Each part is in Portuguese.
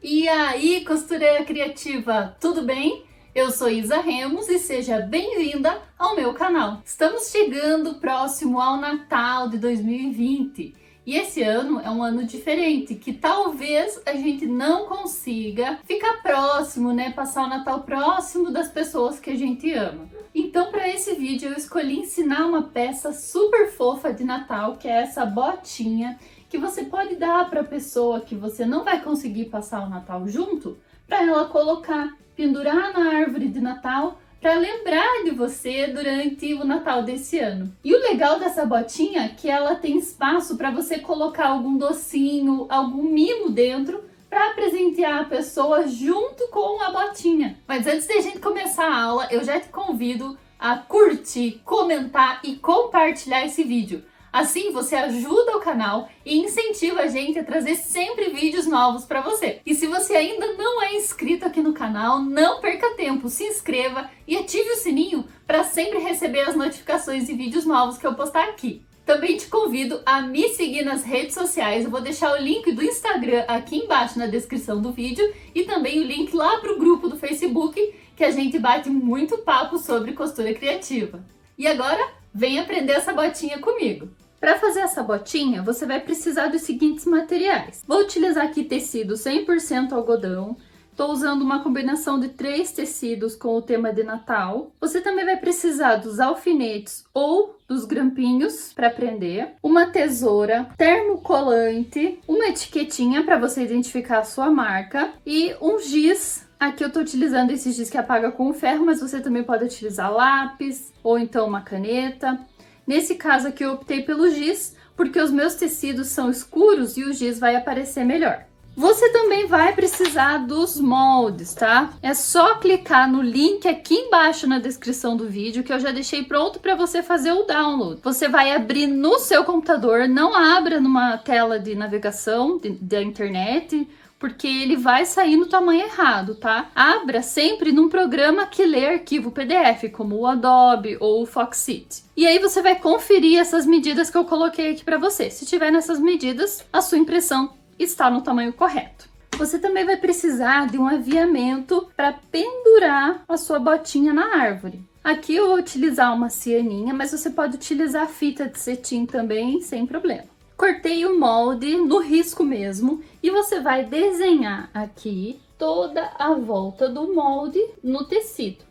E aí, costureira criativa, tudo bem? Eu sou Isa Remos e seja bem-vinda ao meu canal. Estamos chegando próximo ao Natal de 2020 e esse ano é um ano diferente, que talvez a gente não consiga ficar próximo, né? Passar o Natal próximo das pessoas que a gente ama. Então, para esse vídeo, eu escolhi ensinar uma peça super fofa de Natal, que é essa botinha, que você pode dar para a pessoa que você não vai conseguir passar o Natal junto, para ela colocar, pendurar na árvore de Natal, para lembrar de você durante o Natal desse ano. E o legal dessa botinha é que ela tem espaço para você colocar algum docinho, algum mimo dentro, para presentear a pessoa junto com a botinha. Mas antes de a gente começar a aula, eu já te convido a curtir, comentar e compartilhar esse vídeo. Assim você ajuda o canal e incentiva a gente a trazer sempre vídeos novos para você. E se você ainda não é inscrito aqui no canal, não perca tempo, se inscreva e ative o sininho para sempre receber as notificações de vídeos novos que eu postar aqui. Também te convido a me seguir nas redes sociais, eu vou deixar o link do Instagram aqui embaixo na descrição do vídeo e também o link lá para o grupo do Facebook, que a gente bate muito papo sobre costura criativa. E agora, vem aprender essa botinha comigo! Para fazer essa botinha, você vai precisar dos seguintes materiais. Vou utilizar aqui tecido 100% algodão. Estou usando uma combinação de 3 tecidos com o tema de Natal. Você também vai precisar dos alfinetes ou dos grampinhos para prender, uma tesoura, termocolante, uma etiquetinha para você identificar a sua marca e um giz. Aqui eu estou utilizando esse giz que apaga com ferro, mas você também pode utilizar lápis ou então uma caneta. Nesse caso aqui eu optei pelo giz, porque os meus tecidos são escuros e o giz vai aparecer melhor. Você também vai precisar dos moldes, tá? É só clicar no link aqui embaixo na descrição do vídeo, que eu já deixei pronto para você fazer o download. Você vai abrir no seu computador, não abra numa tela de navegação da internet, porque ele vai sair no tamanho errado, tá? Abra sempre num programa que lê arquivo PDF, como o Adobe ou o Foxit. E aí você vai conferir essas medidas que eu coloquei aqui para você. Se tiver nessas medidas, a sua impressão está no tamanho correto. Você também vai precisar de um aviamento para pendurar a sua botinha na árvore. Aqui eu vou utilizar uma cianinha, mas você pode utilizar fita de cetim também, sem problema. Cortei o molde no risco mesmo e você vai desenhar aqui toda a volta do molde no tecido.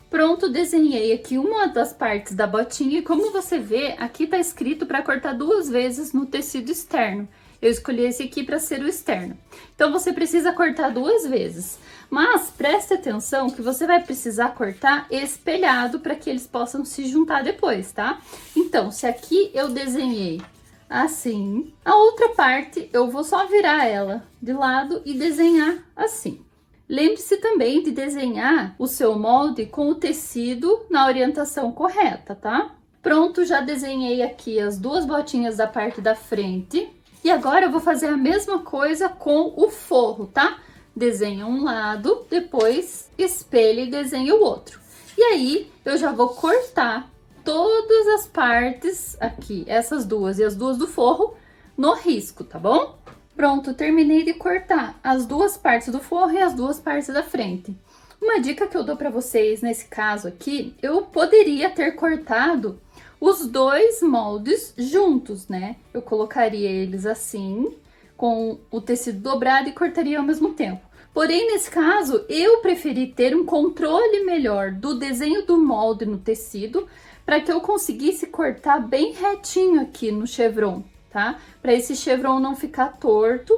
Pronto, desenhei aqui uma das partes da botinha e como você vê, aqui tá escrito para cortar 2 vezes no tecido externo. Eu escolhi esse aqui para ser o externo. Então você precisa cortar 2 vezes. Mas preste atenção que você vai precisar cortar espelhado para que eles possam se juntar depois, tá? Então, se aqui eu desenhei assim, a outra parte eu vou só virar ela de lado e desenhar assim. Lembre-se também de desenhar o seu molde com o tecido na orientação correta, tá? Pronto, já desenhei aqui as 2 botinhas da parte da frente. E agora eu vou fazer a mesma coisa com o forro, tá? Desenha um lado, depois espelha e desenha o outro. E aí, eu já vou cortar todas as partes aqui, essas 2 e as 2 do forro, no risco, tá bom? Pronto, terminei de cortar as 2 partes do forro e as 2 partes da frente. Uma dica que eu dou para vocês nesse caso aqui, eu poderia ter cortado os 2 moldes juntos, né? Eu colocaria eles assim, com o tecido dobrado e cortaria ao mesmo tempo. Porém, nesse caso, eu preferi ter um controle melhor do desenho do molde no tecido, para que eu conseguisse cortar bem retinho aqui no chevron, tá? Para esse chevron não ficar torto,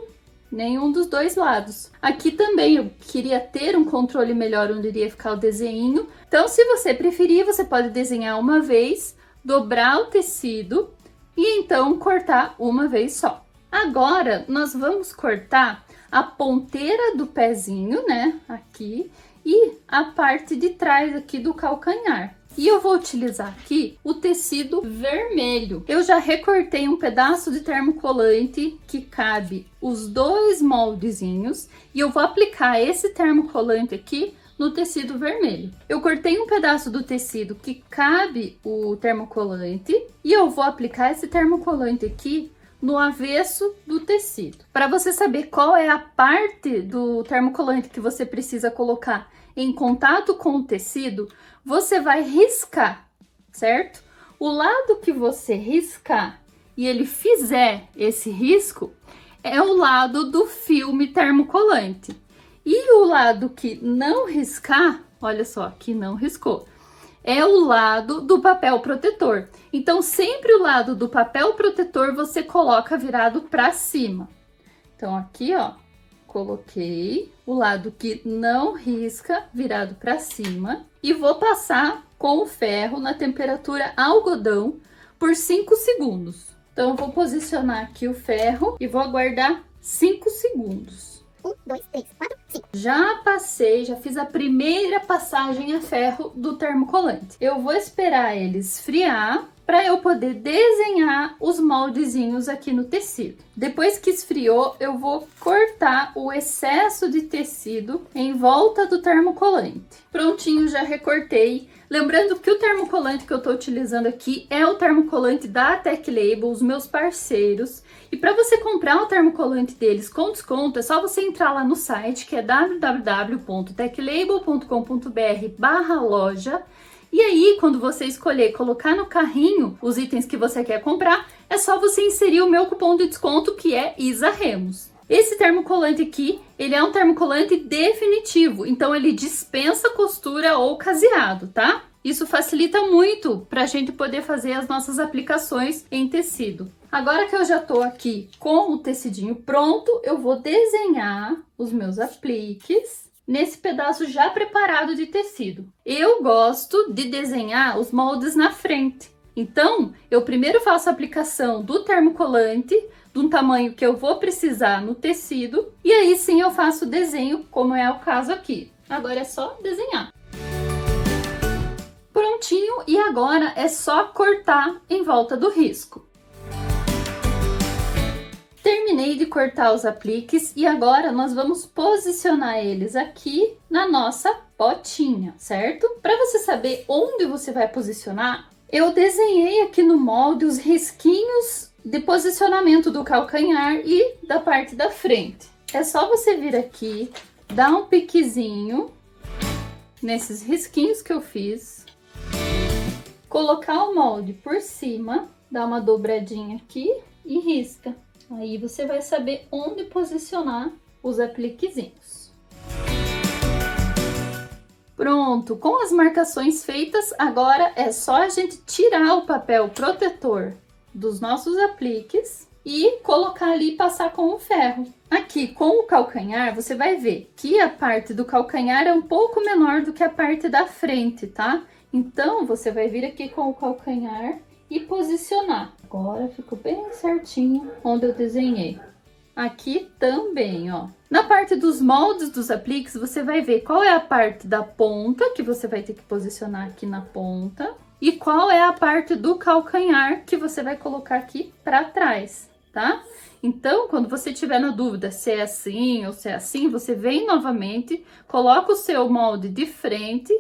nenhum dos 2 lados. Aqui também eu queria ter um controle melhor onde iria ficar o desenho. Então, se você preferir, você pode desenhar uma vez, dobrar o tecido e então cortar uma vez só. Agora, nós vamos cortar a ponteira do pezinho, né, aqui, e a parte de trás aqui do calcanhar. E eu vou utilizar aqui o tecido vermelho. Eu já recortei um pedaço de termocolante que cabe os 2 moldezinhos e eu vou aplicar esse termocolante aqui no tecido vermelho. Eu cortei um pedaço do tecido que cabe o termocolante e eu vou aplicar esse termocolante aqui no avesso do tecido. Para você saber qual é a parte do termocolante que você precisa colocar em contato com o tecido, você vai riscar, certo? O lado que você riscar e ele fizer esse risco é o lado do filme termocolante. E o lado que não riscar, olha só, que não riscou, é o lado do papel protetor. Então, sempre o lado do papel protetor você coloca virado para cima. Então, aqui, ó, coloquei o lado que não risca virado para cima e vou passar com o ferro na temperatura algodão por 5 segundos. Então, eu vou posicionar aqui o ferro e vou aguardar 5 segundos. 1, 2, 3, 4, 5. Já passei, já fiz a primeira passagem a ferro do termocolante. Eu vou esperar ele esfriar para eu poder desenhar os moldezinhos aqui no tecido. Depois que esfriou, eu vou cortar o excesso de tecido em volta do termocolante. Prontinho, já recortei. Lembrando que o termocolante que eu estou utilizando aqui é o termocolante da Tech Label, os meus parceiros. E para você comprar o termocolante deles com desconto, é só você entrar lá no site, que é www.techlabel.com.br/loja. E aí, quando você escolher colocar no carrinho os itens que você quer comprar, é só você inserir o meu cupom de desconto, que é Isa Remos. Esse termocolante aqui, ele é um termocolante definitivo, então ele dispensa costura ou caseado, tá? Isso facilita muito para a gente poder fazer as nossas aplicações em tecido. Agora que eu já tô aqui com o tecidinho pronto, eu vou desenhar os meus apliques nesse pedaço já preparado de tecido. Eu gosto de desenhar os moldes na frente. Então, eu primeiro faço a aplicação do termocolante, de um tamanho que eu vou precisar no tecido, e aí sim eu faço o desenho, como é o caso aqui. Agora é só desenhar. Prontinho, e agora é só cortar em volta do risco. Terminei de cortar os apliques e agora nós vamos posicionar eles aqui na nossa botinha, certo? Para você saber onde você vai posicionar, eu desenhei aqui no molde os risquinhos de posicionamento do calcanhar e da parte da frente. É só você vir aqui, dar um piquezinho nesses risquinhos que eu fiz, colocar o molde por cima, dar uma dobradinha aqui e risca. Aí você vai saber onde posicionar os apliquezinhos. Pronto, com as marcações feitas, agora é só a gente tirar o papel protetor dos nossos apliques e colocar ali e passar com o ferro. Aqui com o calcanhar, você vai ver que a parte do calcanhar é um pouco menor do que a parte da frente, tá? Então, você vai vir aqui com o calcanhar e posicionar. Agora ficou bem certinho onde eu desenhei. Aqui também, ó. Na parte dos moldes dos apliques, você vai ver qual é a parte da ponta, que você vai ter que posicionar aqui na ponta, e qual é a parte do calcanhar que você vai colocar aqui para trás, tá? Então, quando você tiver na dúvida se é assim ou se é assim, você vem novamente, coloca o seu molde de frente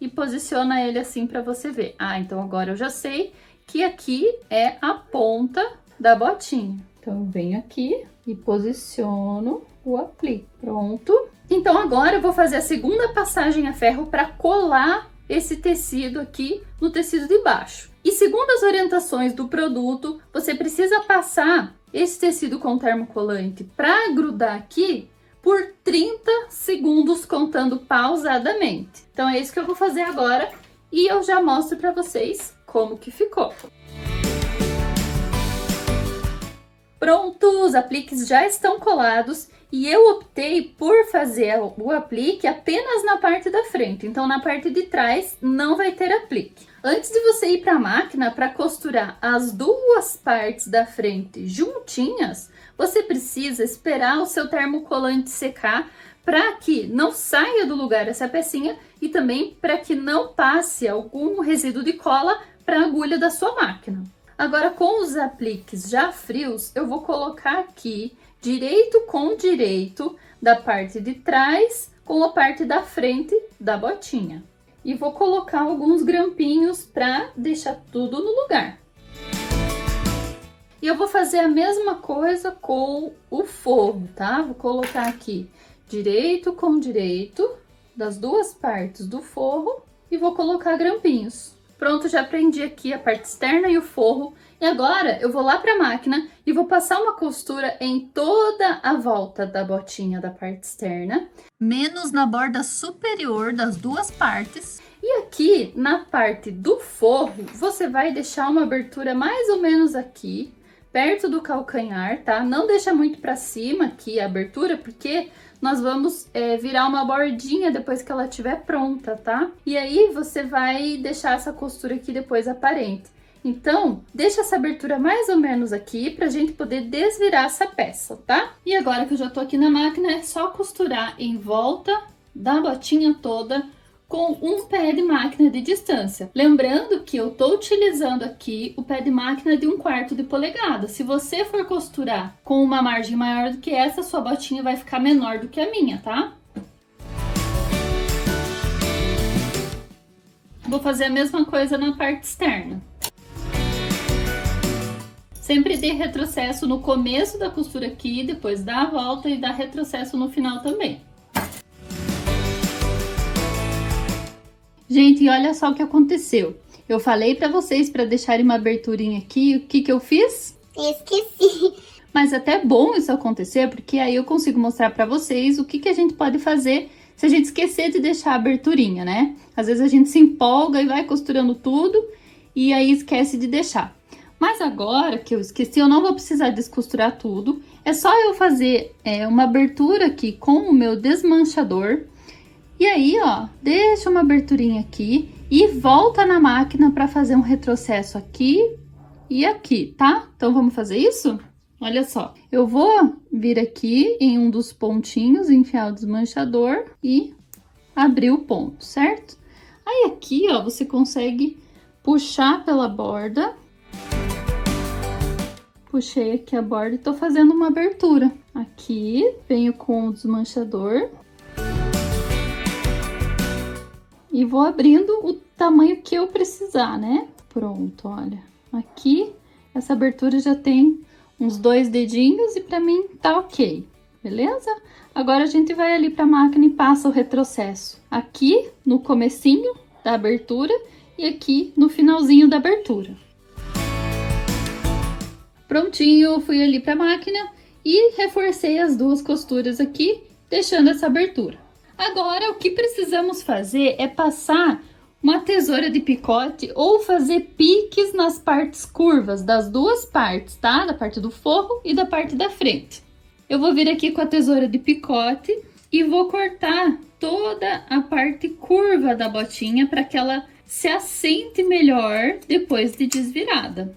e posiciona ele assim para você ver. Ah, então agora eu já sei que aqui é a ponta da botinha. Então, eu venho aqui e posiciono o aplique. Pronto. Então, agora eu vou fazer a segunda passagem a ferro para colar esse tecido aqui no tecido de baixo. E segundo as orientações do produto, você precisa passar esse tecido com termocolante para grudar aqui por 30 segundos, contando pausadamente. Então, é isso que eu vou fazer agora e eu já mostro para vocês como que ficou. Pronto, os apliques já estão colados e eu optei por fazer o aplique apenas na parte da frente, então na parte de trás não vai ter aplique. Antes de você ir para a máquina para costurar as duas partes da frente juntinhas, você precisa esperar o seu termocolante secar para que não saia do lugar essa pecinha e também para que não passe algum resíduo de cola para a agulha da sua máquina. Agora, com os apliques já frios, eu vou colocar aqui direito com direito da parte de trás com a parte da frente da botinha. E vou colocar alguns grampinhos para deixar tudo no lugar. E eu vou fazer a mesma coisa com o forro, tá? Vou colocar aqui direito com direito, das duas partes do forro, e vou colocar grampinhos. Pronto, já prendi aqui a parte externa e o forro. E agora eu vou lá para a máquina e vou passar uma costura em toda a volta da botinha da parte externa, menos na borda superior das duas partes. E aqui na parte do forro, você vai deixar uma abertura mais ou menos aqui, perto do calcanhar, tá? Não deixa muito para cima aqui a abertura, porque nós vamos virar uma bordinha depois que ela estiver pronta, tá? E aí você vai deixar essa costura aqui depois aparente. Então, deixa essa abertura mais ou menos aqui pra gente poder desvirar essa peça, tá? E agora que eu já tô aqui na máquina, é só costurar em volta da botinha toda com um pé de máquina de distância. Lembrando que eu tô utilizando aqui o pé de máquina de 1/4 de polegada. Se você for costurar com uma margem maior do que essa, sua botinha vai ficar menor do que a minha, tá? Vou fazer a mesma coisa na parte externa. Sempre dê retrocesso no começo da costura aqui, depois dá a volta e dá retrocesso no final também. Gente, olha só o que aconteceu. Eu falei pra vocês pra deixarem uma aberturinha aqui, o que eu fiz? Esqueci. Mas até é bom isso acontecer, porque aí eu consigo mostrar pra vocês o que a gente pode fazer se a gente esquecer de deixar a aberturinha, né? Às vezes a gente se empolga e vai costurando tudo e aí esquece de deixar. Mas agora que eu esqueci, eu não vou precisar descosturar tudo. É só eu fazer uma abertura aqui com o meu desmanchador. E aí, ó, deixa uma aberturinha aqui e volta na máquina para fazer um retrocesso aqui e aqui, tá? Então, vamos fazer isso? Olha só, eu vou vir aqui em um dos pontinhos, enfiar o desmanchador e abrir o ponto, certo? Aí aqui, ó, você consegue puxar pela borda. Puxei aqui a borda e tô fazendo uma abertura. Aqui, venho com o desmanchador. E vou abrindo o tamanho que eu precisar, né? Pronto, olha. Aqui, essa abertura já tem uns 2 dedinhos e pra mim tá ok, beleza? Agora a gente vai ali pra máquina e passa o retrocesso. Aqui, no comecinho da abertura e aqui no finalzinho da abertura. Prontinho, fui ali pra máquina e reforcei as duas costuras aqui, deixando essa abertura. Agora, o que precisamos fazer é passar uma tesoura de picote ou fazer piques nas partes curvas das duas partes, tá? Da parte do forro e da parte da frente. Eu vou vir aqui com a tesoura de picote e vou cortar toda a parte curva da botinha para que ela se assente melhor depois de desvirada.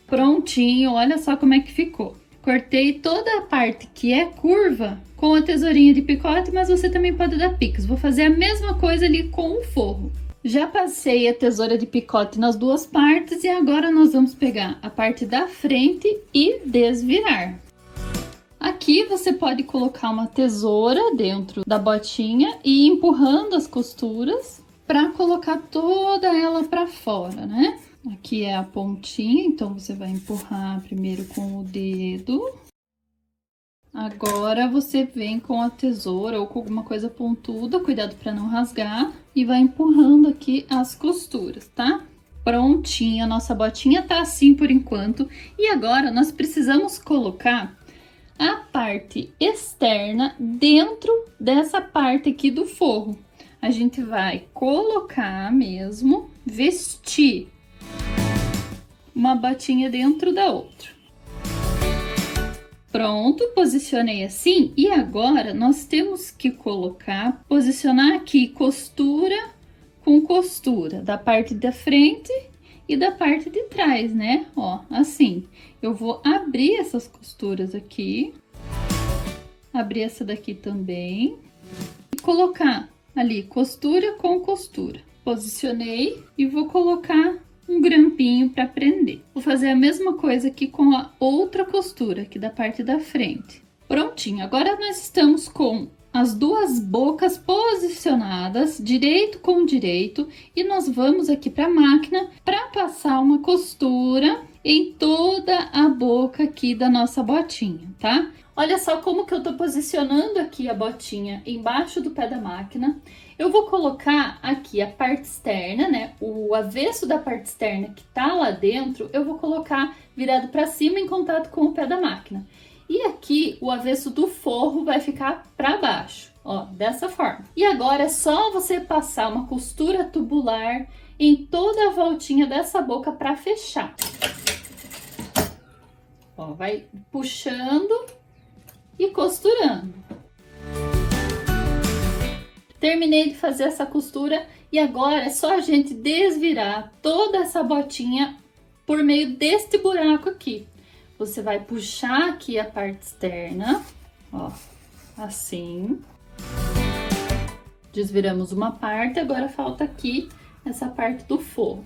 Prontinho, olha só como é que ficou. Cortei toda a parte que é curva com a tesourinha de picote, mas você também pode dar piques. Vou fazer a mesma coisa ali com o forro. Já passei a tesoura de picote nas duas partes e agora nós vamos pegar a parte da frente e desvirar. Aqui você pode colocar uma tesoura dentro da botinha e ir empurrando as costuras para colocar toda ela para fora, né? Aqui é a pontinha, então você vai empurrar primeiro com o dedo. Agora você vem com a tesoura ou com alguma coisa pontuda, cuidado para não rasgar, e vai empurrando aqui as costuras, tá? Prontinha, nossa botinha tá assim por enquanto. E agora nós precisamos colocar a parte externa dentro dessa parte aqui do forro. A gente vai colocar mesmo, vestir uma botinha dentro da outra. Pronto, posicionei assim. E agora nós temos que colocar, posicionar aqui costura com costura da parte da frente e da parte de trás, né? Ó, assim. Eu vou abrir essas costuras aqui, abrir essa daqui também e colocar ali costura com costura. Posicionei e vou colocar um grampinho para prender. Vou fazer a mesma coisa aqui com a outra costura aqui da parte da frente. Prontinho, agora nós estamos com as duas bocas posicionadas, direito com direito, e nós vamos aqui para a máquina para passar uma costura em toda a boca aqui da nossa botinha, tá? Olha só como que eu tô posicionando aqui a botinha embaixo do pé da máquina. Eu vou colocar aqui a parte externa, né? O avesso da parte externa que tá lá dentro, eu vou colocar virado para cima em contato com o pé da máquina. E aqui o avesso do forro vai ficar para baixo, ó, dessa forma. E agora é só você passar uma costura tubular em toda a voltinha dessa boca para fechar. Ó, vai puxando e costurando. Terminei de fazer essa costura e agora é só a gente desvirar toda essa botinha por meio deste buraco aqui. Você vai puxar aqui a parte externa, ó, assim. Desviramos uma parte, agora falta aqui essa parte do forro.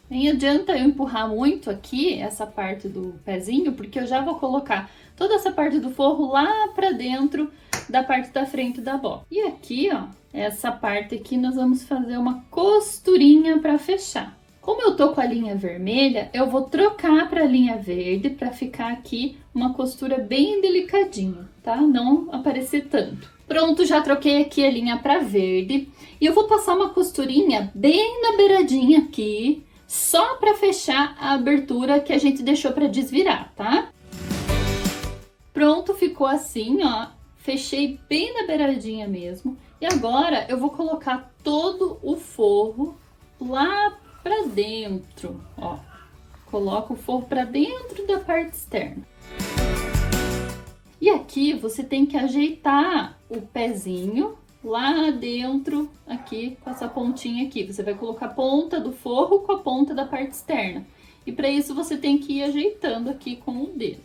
Nem adianta eu empurrar muito aqui essa parte do pezinho, porque eu já vou colocar toda essa parte do forro lá pra dentro da parte da frente da bota. E aqui, ó, essa parte aqui nós vamos fazer uma costurinha pra fechar. Como eu tô com a linha vermelha, eu vou trocar pra linha verde pra ficar aqui uma costura bem delicadinha, tá? Não aparecer tanto. Pronto, já troquei aqui a linha pra verde e eu vou passar uma costurinha bem na beiradinha aqui, só para fechar a abertura que a gente deixou para desvirar, tá? Pronto, ficou assim, ó. Fechei bem na beiradinha mesmo. E agora eu vou colocar todo o forro lá para dentro, ó. Coloca o forro para dentro da parte externa. E aqui você tem que ajeitar o pezinho lá dentro, aqui, com essa pontinha aqui. Você vai colocar a ponta do forro com a ponta da parte externa. E para isso você tem que ir ajeitando aqui com o dedo.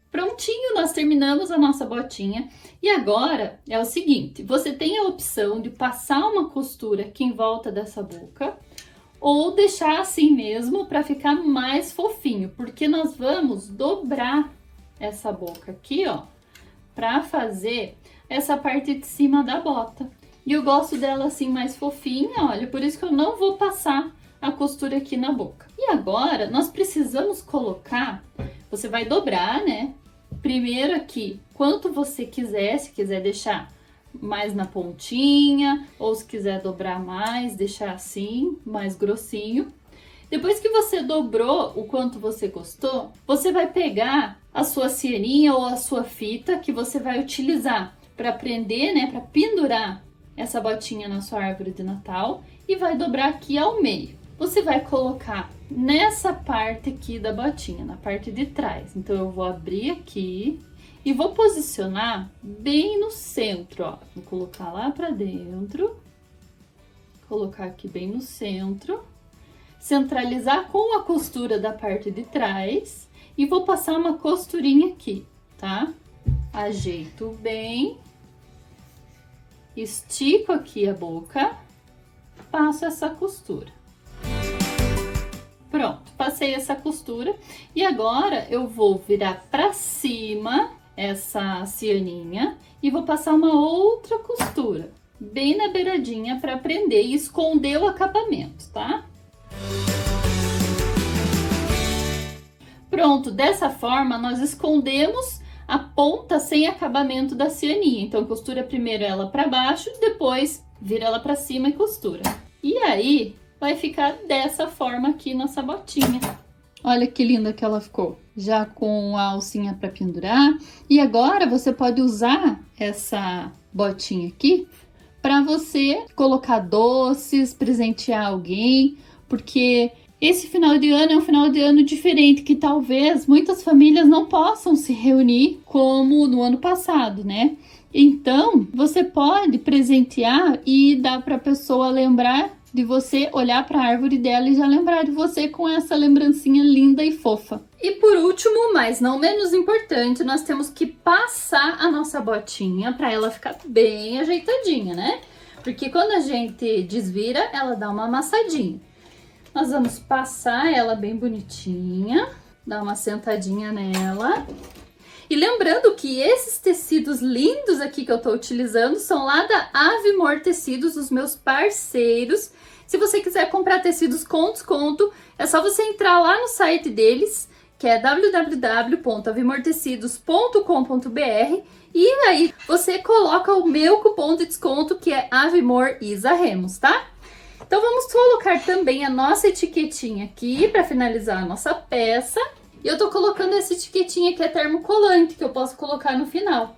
Prontinho, nós terminamos a nossa botinha. E agora é o seguinte, você tem a opção de passar uma costura aqui em volta dessa boca, ou deixar assim mesmo para ficar mais fofinho, porque nós vamos dobrar essa boca aqui, ó, para fazer essa parte de cima da bota. E eu gosto dela assim mais fofinha, olha, por isso que eu não vou passar a costura aqui na boca. E agora nós precisamos colocar, você vai dobrar, né? Primeiro aqui, quanto você quiser, se quiser deixar mais na pontinha, ou se quiser dobrar mais, deixar assim, mais grossinho. Depois que você dobrou o quanto você gostou, você vai pegar a sua cianinha ou a sua fita que você vai utilizar para prender, né, para pendurar essa botinha na sua árvore de Natal e vai dobrar aqui ao meio. Você vai colocar nessa parte aqui da botinha, na parte de trás. Então eu vou abrir aqui e vou posicionar bem no centro, ó. Vou colocar lá pra dentro. Colocar aqui bem no centro. Centralizar com a costura da parte de trás. E vou passar uma costurinha aqui, tá? Ajeito bem. Estico aqui a boca. Passo essa costura. Pronto, passei essa costura. E agora eu vou virar pra cima essa cianinha e vou passar uma outra costura bem na beiradinha para prender e esconder o acabamento, tá? Pronto, dessa forma nós escondemos a ponta sem acabamento da cianinha. Então costura primeiro ela para baixo, depois vira ela para cima e costura. E aí vai ficar dessa forma aqui nossa botinha. Olha que linda que ela ficou, já com a alcinha para pendurar. E agora você pode usar essa botinha aqui para você colocar doces, presentear alguém, porque esse final de ano é um final de ano diferente, que talvez muitas famílias não possam se reunir como no ano passado, né? Então, você pode presentear e dar para a pessoa lembrar de você, olhar para a árvore dela e já lembrar de você com essa lembrancinha linda e fofa. E por último, mas não menos importante, nós temos que passar a nossa botinha para ela ficar bem ajeitadinha, né? Porque quando a gente desvira, ela dá uma amassadinha. Nós vamos passar ela bem bonitinha, dar uma sentadinha nela. E lembrando que esses tecidos lindos aqui que eu tô utilizando são lá da Avimor Tecidos, os meus parceiros. Se você quiser comprar tecidos com desconto, é só você entrar lá no site deles, que é www.avimortecidos.com.br, e aí você coloca o meu cupom de desconto, que é Avimor Isa Remos, tá? Então vamos colocar também a nossa etiquetinha aqui para finalizar a nossa peça. E eu tô colocando essa etiquetinha que é termocolante, que eu posso colocar no final.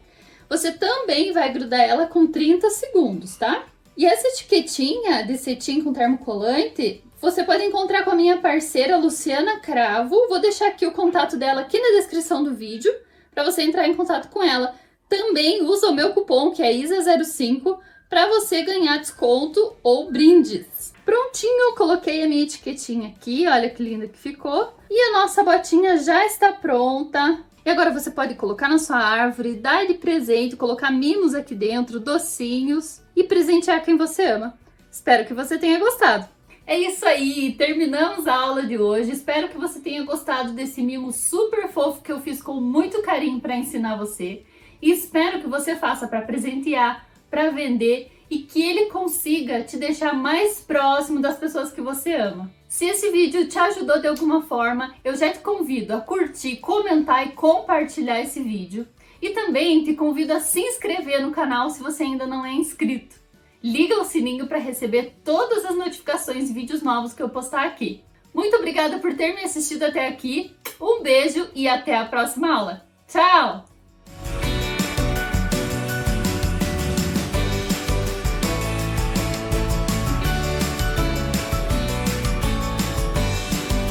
Você também vai grudar ela com 30 segundos, tá? E essa etiquetinha de cetim com termocolante, você pode encontrar com a minha parceira Luciana Cravo. Vou deixar aqui o contato dela aqui na descrição do vídeo, para você entrar em contato com ela. Também usa o meu cupom, que é ISA05, para você ganhar desconto ou brindes. Prontinho, coloquei a minha etiquetinha aqui, olha que linda que ficou. E a nossa botinha já está pronta. E agora você pode colocar na sua árvore, dar de presente, colocar mimos aqui dentro, docinhos e presentear quem você ama. Espero que você tenha gostado. É isso aí, terminamos a aula de hoje. Espero que você tenha gostado desse mimo super fofo que eu fiz com muito carinho para ensinar você. E espero que você faça para presentear, para vender e que ele consiga te deixar mais próximo das pessoas que você ama. Se esse vídeo te ajudou de alguma forma, eu já te convido a curtir, comentar e compartilhar esse vídeo. E também te convido a se inscrever no canal se você ainda não é inscrito. Liga o sininho para receber todas as notificações de vídeos novos que eu postar aqui. Muito obrigada por ter me assistido até aqui, um beijo e até a próxima aula. Tchau!